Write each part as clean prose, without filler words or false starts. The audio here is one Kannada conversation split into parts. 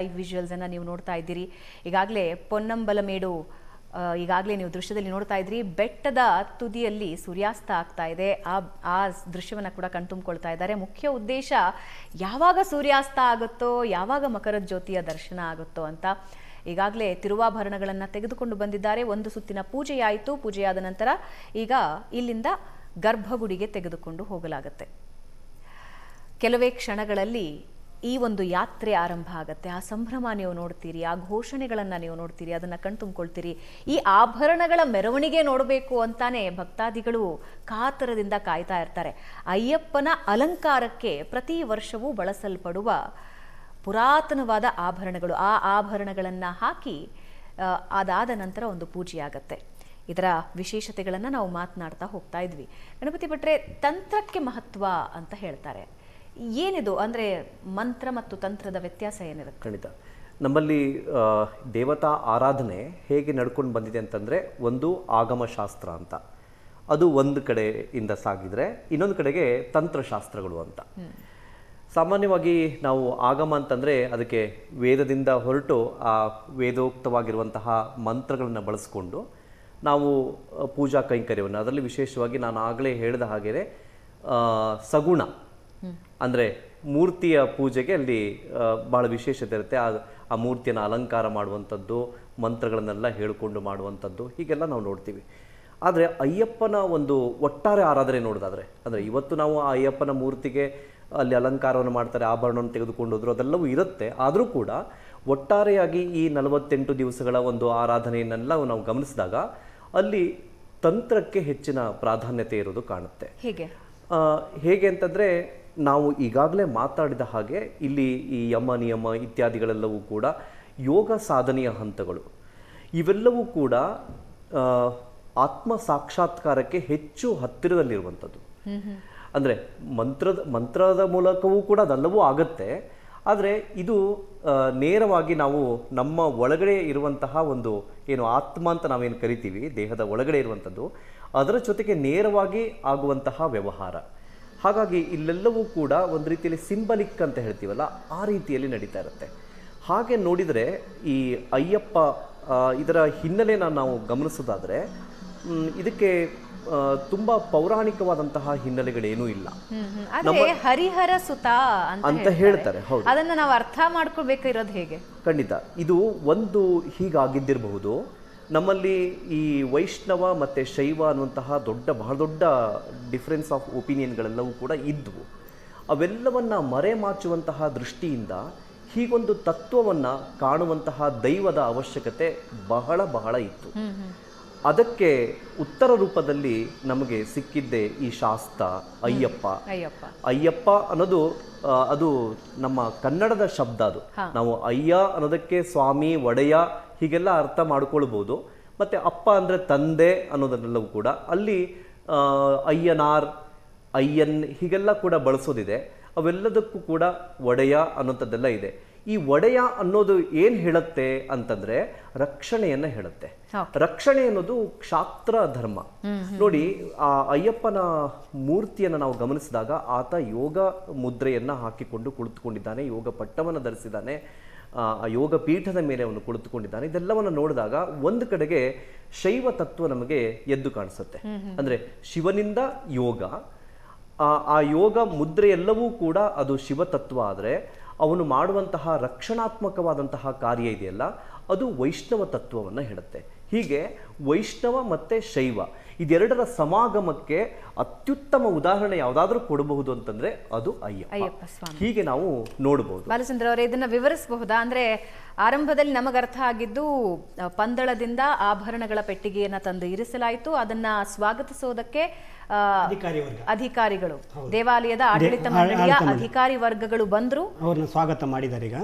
ಲೈವ್ ವಿಜುವಲ್ಸ್ ಅನ್ನ ನೀವು ನೋಡ್ತಾ ಇದ್ದೀರಿ. ಈಗಾಗಲೇ ಪೊನ್ನಂಬಲಮೇಡು ಈಗಾಗಲೇ ನೀವು ದೃಶ್ಯದಲ್ಲಿ ನೋಡ್ತಾ ಇದ್ರಿ. ಬೆಟ್ಟದ ತುದಿಯಲ್ಲಿ ಸೂರ್ಯಾಸ್ತ ಆಗ್ತಾ ಇದೆ. ಆ ದೃಶ್ಯವನ್ನ ಕೂಡ ಕಣ್ತುಂಬಿಕೊಳ್ತಾ ಇದ್ದಾರೆ. ಮುಖ್ಯ ಉದ್ದೇಶ ಯಾವಾಗ ಸೂರ್ಯಾಸ್ತ ಆಗುತ್ತೋ, ಯಾವಾಗ ಮಕರ ಜ್ಯೋತಿಯ ದರ್ಶನ ಆಗುತ್ತೋ ಅಂತ ಈಗಾಗಲೇ ತಿರುವಾಭರಣಗಳನ್ನು ತೆಗೆದುಕೊಂಡು ಬಂದಿದ್ದಾರೆ. ಒಂದು ಸುತ್ತಿನ ಪೂಜೆಯಾಯಿತು. ಪೂಜೆಯಾದ ನಂತರ ಈಗ ಇಲ್ಲಿಂದ ಗರ್ಭಗುಡಿಗೆ ತೆಗೆದುಕೊಂಡು ಹೋಗಲಾಗುತ್ತೆ. ಕೆಲವೇ ಕ್ಷಣಗಳಲ್ಲಿ ಈ ಒಂದು ಯಾತ್ರೆ ಆರಂಭ ಆಗುತ್ತೆ. ಆ ಸಂಭ್ರಮ ನೀವು ನೋಡ್ತೀರಿ, ಆ ಘೋಷಣೆಗಳನ್ನು ನೀವು ನೋಡ್ತೀರಿ, ಅದನ್ನು ಕಣ್ತುಂಬಿಕೊಳ್ತೀರಿ. ಈ ಆಭರಣಗಳ ಮೆರವಣಿಗೆ ನೋಡಬೇಕು ಅಂತಾನೆ ಭಕ್ತಾದಿಗಳು ಕಾತರದಿಂದ ಕಾಯ್ತಾ ಇರ್ತಾರೆ. ಅಯ್ಯಪ್ಪನ ಅಲಂಕಾರಕ್ಕೆ ಪ್ರತಿ ವರ್ಷವೂ ಬಳಸಲ್ಪಡುವ ಪುರಾತನವಾದ ಆಭರಣಗಳು, ಆ ಆಭರಣಗಳನ್ನು ಹಾಕಿ ಅದಾದ ನಂತರ ಒಂದು ಪೂಜೆಯಾಗತ್ತೆ. ಇದರ ವಿಶೇಷತೆಗಳನ್ನು ನಾವು ಮಾತನಾಡ್ತಾ ಹೋಗ್ತಾ ಇದ್ವಿ. ಗಣಪತಿ ಭಟ್ರೆ, ತಂತ್ರಕ್ಕೆ ಮಹತ್ವ ಅಂತ ಹೇಳ್ತಾರೆ. ಏನಿದು ಅಂದರೆ ಮಂತ್ರ ಮತ್ತು ತಂತ್ರದ ವ್ಯತ್ಯಾಸ ಏನಿರುತ್ತೆ? ಖಂಡಿತ. ನಮ್ಮಲ್ಲಿ ದೇವತಾ ಆರಾಧನೆ ಹೇಗೆ ನಡ್ಕೊಂಡು ಬಂದಿದೆ ಅಂತಂದರೆ, ಒಂದು ಆಗಮಶಾಸ್ತ್ರ ಅಂತ, ಅದು ಒಂದು ಕಡೆಯಿಂದ ಸಾಗಿದರೆ ಇನ್ನೊಂದು ಕಡೆಗೆ ತಂತ್ರಶಾಸ್ತ್ರಗಳು ಅಂತ. ಸಾಮಾನ್ಯವಾಗಿ ನಾವು ಆಗಮ ಅಂತಂದರೆ ಅದಕ್ಕೆ ವೇದದಿಂದ ಹೊರಟು ಆ ವೇದೋಕ್ತವಾಗಿರುವಂತಹ ಮಂತ್ರಗಳನ್ನು ಬಳಸ್ಕೊಂಡು ನಾವು ಪೂಜಾ ಕೈಂಕರ್ಯವನ್ನು, ಅದರಲ್ಲಿ ವಿಶೇಷವಾಗಿ ನಾನು ಆಗಲೇ ಹೇಳಿದ ಹಾಗೆ ಸಗುಣ ಅಂದರೆ ಮೂರ್ತಿಯ ಪೂಜೆಗೆ ಅಲ್ಲಿ ಭಾಳ ವಿಶೇಷತೆ ಇರುತ್ತೆ. ಆ ಮೂರ್ತಿಯನ್ನು ಅಲಂಕಾರ ಮಾಡುವಂಥದ್ದು, ಮಂತ್ರಗಳನ್ನೆಲ್ಲ ಹೇಳಿಕೊಂಡು ಮಾಡುವಂಥದ್ದು, ಹೀಗೆಲ್ಲ ನಾವು ನೋಡ್ತೀವಿ. ಆದರೆ ಅಯ್ಯಪ್ಪನ ಒಂದು ಒಟ್ಟಾರೆ ಆರಾಧನೆ ನೋಡೋದಾದರೆ, ಅಂದರೆ ಇವತ್ತು ನಾವು ಆ ಅಯ್ಯಪ್ಪನ ಮೂರ್ತಿಗೆ ಅಲ್ಲಿ ಅಲಂಕಾರವನ್ನು ಮಾಡ್ತಾರೆ, ಆಭರಣವನ್ನು ತೆಗೆದುಕೊಂಡು ಹೋದ್ರು, ಅದೆಲ್ಲವೂ ಇರುತ್ತೆ. ಆದರೂ ಕೂಡ ಒಟ್ಟಾರೆಯಾಗಿ ಈ 48 ದಿವಸಗಳ ಒಂದು ಆರಾಧನೆಯನ್ನೆಲ್ಲ ನಾವು ಗಮನಿಸಿದಾಗ ಅಲ್ಲಿ ತಂತ್ರಕ್ಕೆ ಹೆಚ್ಚಿನ ಪ್ರಾಧಾನ್ಯತೆ ಇರೋದು ಕಾಣುತ್ತೆ. ಹೇಗೆ ಅಂತಂದರೆ, ನಾವು ಈಗಾಗಲೇ ಮಾತಾಡಿದ ಹಾಗೆ ಇಲ್ಲಿ ಈ ಯಮ ನಿಯಮ ಇತ್ಯಾದಿಗಳೆಲ್ಲವೂ ಕೂಡ ಯೋಗ ಸಾಧನೆಯ ಹಂತಗಳು. ಇವೆಲ್ಲವೂ ಕೂಡ ಆತ್ಮ ಸಾಕ್ಷಾತ್ಕಾರಕ್ಕೆ ಹೆಚ್ಚು ಹತ್ತಿರದಲ್ಲಿರುವಂಥದ್ದು. ಅಂದರೆ ಮಂತ್ರದ ಮೂಲಕವೂ ಕೂಡ ಅದೆಲ್ಲವೂ ಆಗುತ್ತೆ. ಆದರೆ ಇದು ನೇರವಾಗಿ ನಾವು ನಮ್ಮ ಒಳಗಡೆ ಇರುವಂತಹ ಒಂದು ಏನು ಆತ್ಮ ಅಂತ ನಾವೇನು ಕರಿತೀವಿ, ದೇಹದ ಒಳಗಡೆ ಇರುವಂಥದ್ದು, ಅದರ ಜೊತೆಗೆ ನೇರವಾಗಿ ಆಗುವಂತಹ ವ್ಯವಹಾರ. ಹಾಗಾಗಿ ಇಲ್ಲೆಲ್ಲವೂ ಕೂಡ ಒಂದು ರೀತಿಯಲ್ಲಿ ಸಿಂಬಲಿಕ್ ಅಂತ ಹೇಳ್ತೀವಲ್ಲ, ಆ ರೀತಿಯಲ್ಲಿ ನಡೀತಾ ಇರುತ್ತೆ. ಹಾಗೆ ನೋಡಿದರೆ ಈ ಅಯ್ಯಪ್ಪ ಇದರ ಹಿನ್ನೆಲೆನ ನಾವು ಗಮನಿಸೋದಾದರೆ ಇದಕ್ಕೆ ತುಂಬ ಪೌರಾಣಿಕವಾದಂತಹ ಹಿನ್ನೆಲೆಗಳೇನೂ ಇಲ್ಲ. ಹರಿಹರ ಸುತ ಅಂತ ಹೇಳ್ತಾರೆ. ಹೌದು, ಅದನ್ನು ನಾವು ಅರ್ಥ ಮಾಡ್ಕೊಳ್ಬೇಕಿರೋದು ಹೇಗೆ? ಖಂಡಿತ ಇದು ಒಂದು ಹೀಗಾಗಿದ್ದಿರಬಹುದು. ನಮ್ಮಲ್ಲಿ ಈ ವೈಷ್ಣವ ಮತ್ತು ಶೈವ ಅನ್ನುವಂತಹ ಬಹಳ ದೊಡ್ಡ ಡಿಫ್ರೆನ್ಸ್ ಆಫ್ ಒಪಿನಿಯನ್ಗಳೆಲ್ಲವೂ ಕೂಡ ಇದ್ವು. ಅವೆಲ್ಲವನ್ನು ಮರೆಮಾಚುವಂತಹ ದೃಷ್ಟಿಯಿಂದ ಹೀಗೊಂದು ತತ್ವವನ್ನು ಕಾಣುವಂತಹ ದೈವದ ಅವಶ್ಯಕತೆ ಬಹಳ ಬಹಳ ಇತ್ತು. ಅದಕ್ಕೆ ಉತ್ತರ ರೂಪದಲ್ಲಿ ನಮಗೆ ಸಿಕ್ಕಿದ್ದೇ ಈ ಶಾಸ್ತ್ರ ಅಯ್ಯಪ್ಪ ಅನ್ನೋದು. ಅದು ನಮ್ಮ ಕನ್ನಡದ ಶಬ್ದ. ಅದು ನಾವು ಅಯ್ಯ ಅನ್ನೋದಕ್ಕೆ ಸ್ವಾಮಿ, ಒಡೆಯ ಹೀಗೆಲ್ಲ ಅರ್ಥ ಮಾಡ್ಕೊಳ್ಬೋದು. ಮತ್ತು ಅಪ್ಪ ಅಂದರೆ ತಂದೆ ಅನ್ನೋದನ್ನೆಲ್ಲವೂ ಕೂಡ ಅಲ್ಲಿ ಅಯ್ಯನಾರ್, ಅಯ್ಯನ್ ಹೀಗೆಲ್ಲ ಕೂಡ ಬಳಸೋದಿದೆ. ಅವೆಲ್ಲದಕ್ಕೂ ಕೂಡ ಒಡೆಯ ಅನ್ನೋಂಥದ್ದೆಲ್ಲ ಇದೆ. ಈ ಒಡೆಯ ಅನ್ನೋದು ಏನು ಹೇಳುತ್ತೆ ಅಂತಂದ್ರೆ ರಕ್ಷಣೆಯನ್ನ ಹೇಳುತ್ತೆ. ರಕ್ಷಣೆ ಅನ್ನೋದು ಕ್ಷಾತ್ರ ಧರ್ಮ. ನೋಡಿ, ಆ ಅಯ್ಯಪ್ಪನ ಮೂರ್ತಿಯನ್ನು ನಾವು ಗಮನಿಸಿದಾಗ ಆತ ಯೋಗ ಮುದ್ರೆಯನ್ನ ಹಾಕಿಕೊಂಡು ಕುಳಿತುಕೊಂಡಿದ್ದಾನೆ, ಯೋಗ ಪಟ್ಟವನ್ನು ಧರಿಸಿದ್ದಾನೆ, ಆ ಯೋಗ ಪೀಠದ ಮೇಲೆ ಅವನು ಕುಳಿತುಕೊಂಡಿದ್ದಾನೆ. ಇದೆಲ್ಲವನ್ನು ನೋಡಿದಾಗ ಒಂದು ಕಡೆಗೆ ಶೈವ ತತ್ವ ನಮಗೆ ಎದ್ದು ಕಾಣಿಸುತ್ತೆ. ಅಂದ್ರೆ ಶಿವನಿಂದ ಯೋಗ, ಆ ಯೋಗ ಮುದ್ರೆ ಎಲ್ಲವೂ ಕೂಡ ಅದು ಶಿವತತ್ವ. ಆದರೆ ಅವನು ಮಾಡುವಂತಹ ರಕ್ಷಣಾತ್ಮಕವಾದಂತಹ ಕಾರ್ಯ ಇದೆಯಲ್ಲ, ಅದು ವೈಷ್ಣವ ತತ್ವವನ್ನು ಹೇಳುತ್ತೆ. ಹೀಗೆ ವೈಷ್ಣವ ಮತ್ತು ಶೈವ ಇದೆರಡರ ಸಮಾಗಮಕ್ಕೆ ಅತ್ಯುತ್ತಮ ಉದಾಹರಣೆ ಯಾವುದಾದ್ರೂ ಕೊಡಬಹುದು ಅಂತಂದ್ರೆ ಅದು ಅಯ್ಯಪ್ಪ ಸ್ವಾಮಿ. ಹೀಗೆ ನಾವು ನೋಡಬಹುದು. ಬಾಲಚಂದ್ರ ಅವರೇ, ಇದನ್ನ ವಿವರಿಸಬಹುದಾ? ಅಂದ್ರೆ ಆರಂಭದಲ್ಲಿ ನಮಗೆ ಅರ್ಥ ಆಗಿದ್ದು ಪಂದಳದಿಂದ ಆಭರಣಗಳ ಪೆಟ್ಟಿಗೆಯನ್ನ ತಂದು ಇರಿಸಲಾಯಿತು. ಅದನ್ನ ಸ್ವಾಗತಿಸೋದಕ್ಕೆ ಅಧಿಕಾರಿಗಳು, ದೇವಾಲಯದ ಆಡಳಿತ ಮಂಡಳಿಯ ಅಧಿಕಾರಿ ವರ್ಗಗಳು ಬಂದ್ರು, ಅವ್ರನ್ನ ಸ್ವಾಗತ ಮಾಡಿದ್ದಾರೆ. ಈಗ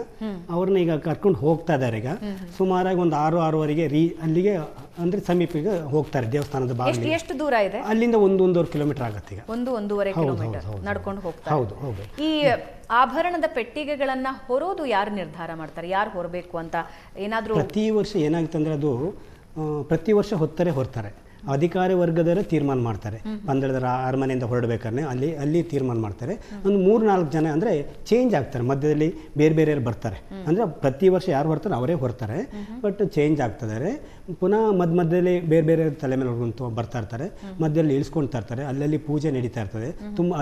ಅವ್ರನ್ನ ಈಗ ಕರ್ಕೊಂಡು ಹೋಗ್ತಾ ಇದ್ದಾರೆ. ಈಗ ಸುಮಾರಾಗಿ ಒಂದು 6-6:30 ಅಲ್ಲಿಗೆ ಅಂದ್ರೆ ಸಮೀಪಕ್ಕೆ ಹೋಗ್ತಾರೆ ದೇವಸ್ಥಾನದ ಬಾಗಿಲಿಗೆ. ಎಷ್ಟು ದೂರ ಇದೆ? ಅಲ್ಲಿಂದ 1-1.5 ಕಿಲೋಮೀಟರ್ ಆಗುತ್ತೆ. ಈಗ 1-1.5 ಕಿಲೋಮೀಟರ್ ನಡ್ಕೊಂಡು ಹೋಗ್ತಾರೆ. ಹೌದು. ಈ ಆಭರಣದ ಪೆಟ್ಟಿಗೆಗಳನ್ನ ಹೊರೋದು ಯಾರು ನಿರ್ಧಾರ ಮಾಡ್ತಾರೆ? ಯಾರು ಹೊರಬೇಕು ಅಂತ ಏನಾದ್ರೂ? ಪ್ರತಿ ವರ್ಷ ಏನಾಗುತ್ತೆ ಅಂದ್ರೆ ಅದು ಪ್ರತಿ ವರ್ಷ ಹೊರ್ತಾರೆ. ಅಧಿಕಾರಿ ವರ್ಗದವರೇ ತೀರ್ಮಾನ ಮಾಡ್ತಾರೆ. ಪಂದಳದ ಅರಮನೆಯಿಂದ ಹೊರಡಬೇಕಾದ್ರೆ ಅಲ್ಲಿ ತೀರ್ಮಾನ ಮಾಡ್ತಾರೆ. ಒಂದು 3-4 ಜನ ಅಂದರೆ ಚೇಂಜ್ ಆಗ್ತಾರೆ, ಮಧ್ಯದಲ್ಲಿ ಬೇರೆ ಬೇರೆಯವ್ರು ಬರ್ತಾರೆ. ಅಂದರೆ ಪ್ರತಿ ವರ್ಷ ಯಾರು ಬರ್ತಾರೆ ಅವರೇ ಹೊರ್ತಾರೆ, ಬಟ್ ಚೇಂಜ್ ಆಗ್ತಿದ್ದಾರೆ. ಪುನಃ ಮಧ್ಯದಲ್ಲಿ ಬೇರೆ ಬೇರೆ ತಲೆ ಮೇಲೆ ಹೊಡ್ಕೊಂಡು ಬರ್ತಾ ಇರ್ತಾರೆ, ಮಧ್ಯದಲ್ಲಿ ಇಳಿಸ್ಕೊಳ್ತಾ ಇರ್ತಾರೆ. ಅಲ್ಲಲ್ಲಿ ಪೂಜೆ ನಡೀತಾ ಇರ್ತದೆ.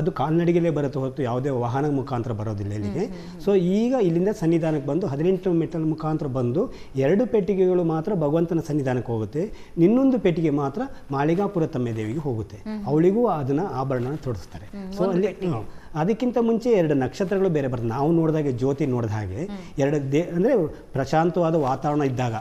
ಅದು ಕಾಲ್ನಡಿಗೆಲೇ ಬರುತ್ತೆ ಹೊರತು ಯಾವುದೇ ವಾಹನ ಮುಖಾಂತರ ಬರೋದಿಲ್ಲ ಇಲ್ಲಿಗೆ. ಸೊ ಈಗ ಇಲ್ಲಿಂದ ಸನ್ನಿಧಾನಕ್ಕೆ ಬಂದು 18 ಮೆಟ್ಟಲ ಮುಖಾಂತರ ಬಂದು 2 ಪೆಟ್ಟಿಗೆಗಳು ಮಾತ್ರ ಭಗವಂತನ ಸನ್ನಿಧಾನಕ್ಕೆ ಹೋಗುತ್ತೆ. ಇನ್ನೊಂದು ಪೆಟ್ಟಿಗೆ ಮಾತ್ರ ಮಾಳಿಗಾಪುರ ತಮ್ಮ ದೇವಿಗೆ ಹೋಗುತ್ತೆ. ಅವಳಿಗೂ ಅದನ್ನ ಆಭರಣ ತೊಡಿಸ್ತಾರೆ. ಸೊ ಅಲ್ಲಿ ಅದಕ್ಕಿಂತ ಮುಂಚೆ 2 ನಕ್ಷತ್ರಗಳು ಬೇರೆ ಬರ್ತದೆ. ನಾವು ನೋಡಿದಾಗೆ ಜ್ಯೋತಿ ನೋಡಿದ ಹಾಗೆ 2 ಅಂದರೆ ಪ್ರಶಾಂತವಾದ ವಾತಾವರಣ ಇದ್ದಾಗ,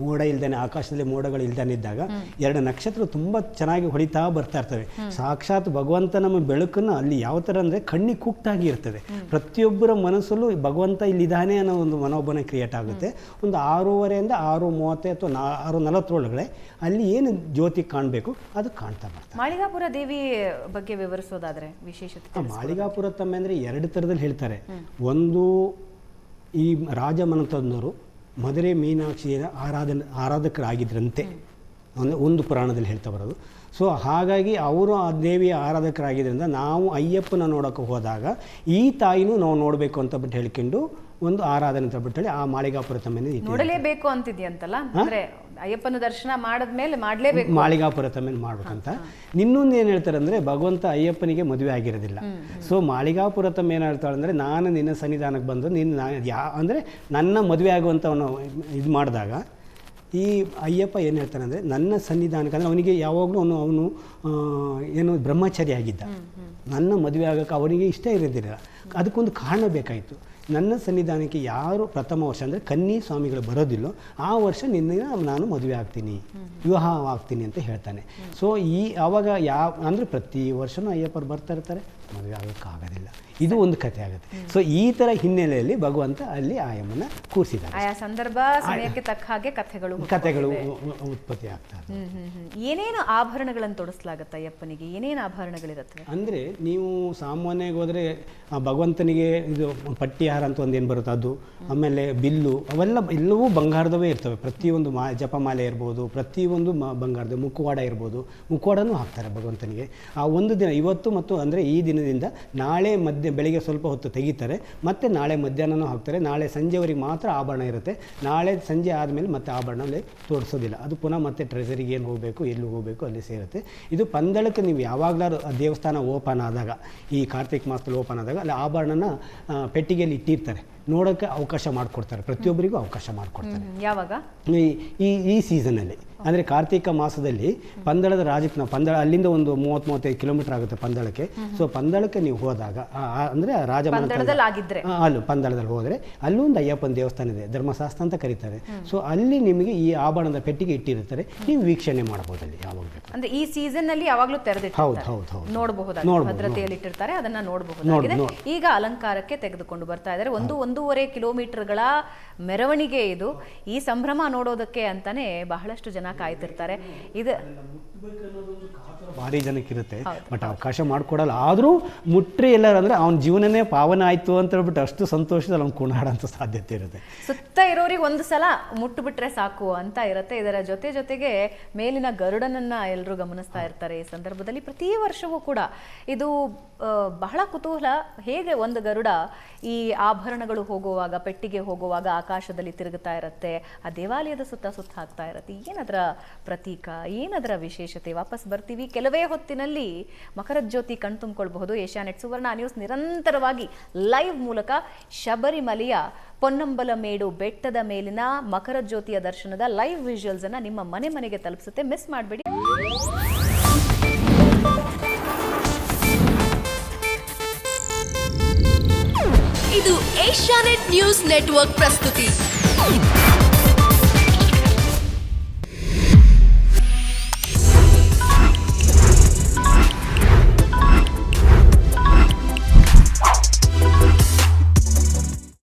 ಮೋಡ ಇಲ್ದೇನೆ, ಆಕಾಶದಲ್ಲಿ ಮೋಡಗಳು ಇಲ್ದೇನೆ ಇದ್ದಾಗ 2 ನಕ್ಷತ್ರ ತುಂಬ ಚೆನ್ನಾಗಿ ಹೊಳಿತಾ ಬರ್ತಾ ಇರ್ತವೆ. ಸಾಕ್ಷಾತ್ ಭಗವಂತ ನಮ್ಮ ಬೆಳಕನ್ನು ಅಲ್ಲಿ ಯಾವ ಥರ ಅಂದರೆ ಕಣ್ಣಿಗೆ ಕುಕ್ತಾಗಿ ಇರ್ತದೆ. ಪ್ರತಿಯೊಬ್ಬರ ಮನಸ್ಸಲ್ಲೂ ಭಗವಂತ ಇಲ್ಲಿದ್ದಾನೆ ಅನ್ನೋ ಒಂದು ಮನೋಭಾವನೆ ಕ್ರಿಯೇಟ್ ಆಗುತ್ತೆ. ಒಂದು 6:30 6:30 ಅಥವಾ 6:40 ಒಳಗಡೆ ಅಲ್ಲಿ ಏನು ಜ್ಯೋತಿ ಕಾಣಬೇಕು ಅದು ಕಾಣ್ತಾ ಬರ್ತಾರೆ. ಮಾಳಿಗಾಪುರ ದೇವಿ ಬಗ್ಗೆ ವಿವರಿಸೋದಾದ್ರೆ ವಿಶೇಷತೆ. ಮಾಳಿಗಾಪುರ ತಮ್ಮ ಅಂದರೆ 2 ಥರದಲ್ಲಿ ಹೇಳ್ತಾರೆ. ಒಂದು, ಈ ರಾಜ ಮನೆತನದವರು ಮಧುರೆ ಮೀನಾಕ್ಷಿಯ ಆರಾಧಕರಾಗಿದ್ರಂತೆ, ಅಂದರೆ ಒಂದು ಪುರಾಣದಲ್ಲಿ ಹೇಳ್ತಾ ಬರೋದು. ಸೊ ಹಾಗಾಗಿ ಅವರು ಆ ದೇವಿಯ ಆರಾಧಕರಾಗಿದ್ದರಿಂದ ನಾವು ಅಯ್ಯಪ್ಪನ ನೋಡೋಕೆ ಹೋದಾಗ ಈ ತಾಯಿನೂ ನಾವು ನೋಡಬೇಕು ಅಂತ ಬಿಟ್ಟು ಹೇಳ್ಕೊಂಡು ಒಂದು ಆರಾಧನೆ ಅಂತ ಬಿಟ್ಟು ಹೇಳಿ ಆ ಮಾಳಿಗಾಪುರ ತಮ್ಮನೆ ನೋಡಲೇಬೇಕು ಅಂತಿದ್ಯಂತಲ್ಲ, ಅಂದ್ರೆ ಅಯ್ಯಪ್ಪನ ದರ್ಶನ ಮಾಡಿದ್ಮೇಲೆ ಮಾಡಲೇಬೇಕು, ಮಾಳಿಗಾಪುರ ತಮ್ಮನೆ ಮಾಡ್ಬೇಕಂತ. ಇನ್ನೊಂದು ಏನು ಹೇಳ್ತಾರೆ ಅಂದರೆ ಭಗವಂತ ಅಯ್ಯಪ್ಪನಿಗೆ ಮದುವೆ ಆಗಿರೋದಿಲ್ಲ. ಸೊ ಮಾಳಿಗಾಪುರ ತಮ್ಮ ಏನು ಹೇಳ್ತಾಳೆ ಅಂದರೆ, ನಾನು ನಿನ್ನ ಸನ್ನಿಧಾನಕ್ಕೆ ಬಂದು ಅಂದರೆ ನನ್ನ ಮದುವೆ ಆಗುವಂಥವನು ಇದು ಮಾಡಿದಾಗ ಈ ಅಯ್ಯಪ್ಪ ಏನು ಹೇಳ್ತಾನೆ ಅಂದರೆ, ನನ್ನ ಸನ್ನಿಧಾನಕ್ಕೆ ಅಂದರೆ ಅವನಿಗೆ ಯಾವಾಗಲೂ ಅವನು ಏನು ಬ್ರಹ್ಮಚಾರಿ ಆಗಿದ್ದ. ನನ್ನ ಮದುವೆ ಆಗೋಕ್ಕೆ ಅವನಿಗೆ ಇಷ್ಟ ಇರೋದಿಲ್ಲ. ಅದಕ್ಕೊಂದು ಕಾರಣ ಬೇಕಾಯಿತು. ನನ್ನ ಸನ್ನಿಧಾನಕ್ಕೆ ಯಾರು ಪ್ರಥಮ ವರ್ಷ ಅಂದರೆ ಕನ್ನಿ ಸ್ವಾಮಿಗಳು ಬರೋದಿಲ್ಲೋ ಆ ವರ್ಷ ನಿನ್ನ ನಾನು ಮದುವೆ ಆಗ್ತೀನಿ, ವಿವಾಹ ಆಗ್ತೀನಿ ಅಂತ ಹೇಳ್ತಾನೆ. ಸೊ ಆವಾಗ ಅಂದರೆ ಪ್ರತಿ ವರ್ಷವೂ ಅಯ್ಯಪ್ಪರು ಬರ್ತಾ ಇರ್ತಾರೆ, ಮದುವೆ ಆಗೋಕ್ಕಾಗೋದಿಲ್ಲ. ಇದು ಒಂದು ಕಥೆ ಆಗುತ್ತೆ. ಸೊ ಈ ಥರ ಹಿನ್ನೆಲೆಯಲ್ಲಿ ಭಗವಂತ ಅಲ್ಲಿ ಆಯಮ್ಮನ ಕೂರಿಸಿದ್ದಾರೆ. ಆಯಾ ಸಂದರ್ಭ ಸಮಯಕ್ಕೆ ತಕ್ಕ ಹಾಗೆ ಕಥೆಗಳು ಉತ್ಪತ್ತಿ ಆಗ್ತಾರೆ. ಏನೇನು ಆಭರಣಗಳನ್ನು ತೊಡಸ್ಲಾಗತ್ತೆ ಅಯ್ಯಪ್ಪನಿಗೆ? ಏನೇನು ಆಭರಣಗಳಿರುತ್ತೆ ಅಂದರೆ ನೀವು ಸಾಮಾನ್ಯವಾಗಿ ಹೋದರೆ ಭಗವಂತನಿಗೆ ಇದು ಪಟ್ಟಿಹಾರ ಅಂತ ಒಂದು ಏನು ಬರುತ್ತೆ ಅದು, ಆಮೇಲೆ ಬಿಲ್ಲು, ಎಲ್ಲವೂ ಬಂಗಾರದವೇ ಇರ್ತವೆ. ಪ್ರತಿಯೊಂದು ಜಪಮಾಲೆ ಇರ್ಬೋದು, ಪ್ರತಿಯೊಂದು ಬಂಗಾರದ. ಮುಖವಾಡ ಇರ್ಬೋದು, ಮುಖವಾಡನೂ ಹಾಕ್ತಾರೆ ಭಗವಂತನಿಗೆ. ಆ ಒಂದು ದಿನ ಇವತ್ತು ಮತ್ತು ಅಂದರೆ ಈ ದಿನದಿಂದ ನಾಳೆ ಬೆಳಿಗ್ಗೆ ಸ್ವಲ್ಪ ಹೊತ್ತು ತೆಗಿತಾರೆ, ಮತ್ತು ನಾಳೆ ಮಧ್ಯಾಹ್ನನೂ ಹಾಕ್ತಾರೆ. ನಾಳೆ ಸಂಜೆವರೆಗೆ ಮಾತ್ರ ಆಭರಣ ಇರುತ್ತೆ. ನಾಳೆ ಸಂಜೆ ಆದಮೇಲೆ ಮತ್ತೆ ಆಭರಣ ಅಲ್ಲಿ ತೋರಿಸೋದಿಲ್ಲ. ಅದು ಪುನಃ ಮತ್ತೆ ಟ್ರೆಸರಿಗೆ ಏನು ಹೋಗಬೇಕು, ಎಲ್ಲಿ ಹೋಗಬೇಕು ಅಲ್ಲಿ ಸೇರುತ್ತೆ. ಇದು ಪಂದಳಕ್ಕೆ ನೀವು ಯಾವಾಗಲಾರು ದೇವಸ್ಥಾನ ಓಪನ್ ಆದಾಗ, ಈ ಕಾರ್ತಿಕ್ ಮಾಸದಲ್ಲಿ ಓಪನ್ ಆದಾಗ ಅಲ್ಲಿ ಆಭರಣನ ಪೆಟ್ಟಿಗೆಯಲ್ಲಿ ಇಟ್ಟಿರ್ತಾರೆ, ನೋಡೋಕ್ಕೆ ಅವಕಾಶ ಮಾಡಿಕೊಡ್ತಾರೆ. ಪ್ರತಿಯೊಬ್ಬರಿಗೂ ಅವಕಾಶ ಮಾಡಿಕೊಡ್ತಾರೆ. ಯಾವಾಗ? ಈ ಸೀಸನಲ್ಲಿ ಅಂದರೆ ಕಾರ್ತಿಕ ಮಾಸದಲ್ಲಿ ಪಂದಳದ ಪಂದಳ ಅಲ್ಲಿಂದ ಒಂದು 30-35 ಕಿಲೋಮೀಟರ್ ಆಗುತ್ತೆ ಪಂದಳಕ್ಕೆ. ಸೊ ಪಂದಳಕ್ಕೆ ನೀವು ಹೋದಾಗ ಅಂದರೆ ಅಲ್ಲಿ ಪಂದಳದಲ್ಲಿ ಹೋದರೆ ಅಲ್ಲೊಂದು ಅಯ್ಯಪ್ಪನ ದೇವಸ್ಥಾನ ಇದೆ, ಧರ್ಮಶಾಸ್ತ್ರ ಅಂತ ಕರೀತಾರೆ. ಸೊ ಅಲ್ಲಿ ನಿಮಗೆ ಈ ಆಭರಣದ ಪೆಟ್ಟಿಗೆ ಇಟ್ಟಿರ್ತಾರೆ, ನೀವು ವೀಕ್ಷಣೆ ಮಾಡಬಹುದು ಅಲ್ಲಿ ಯಾವಾಗ ಬೇಕು. ಅಂದ್ರೆ ಈ ಸೀಸನ್ ನಲ್ಲಿ ಯಾವಾಗಲೂ ತೆರೆದಿರ್ತಾರೆ, ಹೌದು ನೋಡಬಹುದಾಗಿದೆ, ಭದ್ರತೆಯಲ್ಲಿ ಇಟ್ಟಿರ್ತಾರೆ, ಅದನ್ನ ನೋಡಬಹುದಾಗಿದೆ. ಈಗ ಅಲಂಕಾರಕ್ಕೆ ತೆಗೆದುಕೊಂಡು ಬರ್ತಾ ಇದ್ದಾರೆ. 1-1.5 ಕಿಲೋಮೀಟರ್ಗಳ ಮೆರವಣಿಗೆ ಇದು. ಈ ಸಂಭ್ರಮ ನೋಡೋದಕ್ಕೆ ಅಂತಾನೆ ಬಹಳಷ್ಟು ಜನ ಕಾಯ್ತಿರ್ತಾರೆ. ಇದು ಭಾರಿ ಜನಕ್ಕಿರುತ್ತೆ, ಬಟ್ ಅವಕಾಶ ಮಾಡಿಕೊಡಲ್ಲ. ಆದರೂ ಮುಟ್ರಿ ಎಲ್ಲರೂ ಅಂದರೆ ಅವನ ಜೀವನನೇ ಪಾವನ ಆಯಿತು ಅಂತ ಹೇಳ್ಬಿಟ್ಟು ಅಷ್ಟು ಸಂತೋಷದಲ್ಲಿ ಅವ್ನು ಕುಣಾಡೋಂಥ ಸಾಧ್ಯತೆ ಇರುತ್ತೆ. ಸುತ್ತ ಇರೋರಿಗೆ ಒಂದು ಸಲ ಮುಟ್ಟುಬಿಟ್ರೆ ಸಾಕು ಅಂತ ಇರುತ್ತೆ. ಇದರ ಜೊತೆಗೆ ಮೇಲಿನ ಗರುಡನನ್ನ ಎಲ್ಲರೂ ಗಮನಿಸ್ತಾ ಇರ್ತಾರೆ ಈ ಸಂದರ್ಭದಲ್ಲಿ. ಪ್ರತಿ ವರ್ಷವೂ ಕೂಡ ಇದು ಬಹಳ ಕುತೂಹಲ. ಹೇಗೆ ಒಂದು ಗರುಡ ಈ ಆಭರಣಗಳು ಹೋಗುವಾಗ, ಪೆಟ್ಟಿಗೆ ಹೋಗುವಾಗ ಆಕಾಶದಲ್ಲಿ ತಿರುಗುತ್ತಾ ಇರುತ್ತೆ, ಆ ದೇವಾಲಯದ ಸುತ್ತ ಆಗ್ತಾ ಇರುತ್ತೆ. ಏನದರ ಪ್ರತೀಕ, ಏನದರ ವಿಶೇಷತೆ? ವಾಪಸ್ ಬರ್ತೀವಿ. ಕೆಲವೇ ಹೊತ್ತಿನಲ್ಲಿ ಮಕರ ಜ್ಯೋತಿ ಕಣ್ತುಂಬಿಕೊಳ್ಳಬಹುದು. ಏಷ್ಯಾನೆಟ್ ಸುವರ್ಣ ನ್ಯೂಸ್ ನಿರಂತರವಾಗಿ ಲೈವ್ ಮೂಲಕ ಶಬರಿಮಲೆಯ ಪೊನ್ನಂಬಲಮೇಡು ಬೆಟ್ಟದ ಮೇಲಿನ ಮಕರ ಜ್ಯೋತಿಯ ದರ್ಶನದ ಲೈವ್ ವಿಜುವಲ್ಸ್ ಅನ್ನ ನಿಮ್ಮ ಮನೆಗೆ ತಲುಪಿಸುತ್ತೆ. ಮಿಸ್ ಮಾಡಬೇಡಿ. ಇದು ಏಷ್ಯಾನೆಟ್ ನ್ಯೂಸ್ ನೆಟ್ವರ್ಕ್ ಪ್ರಸ್ತುತಿ.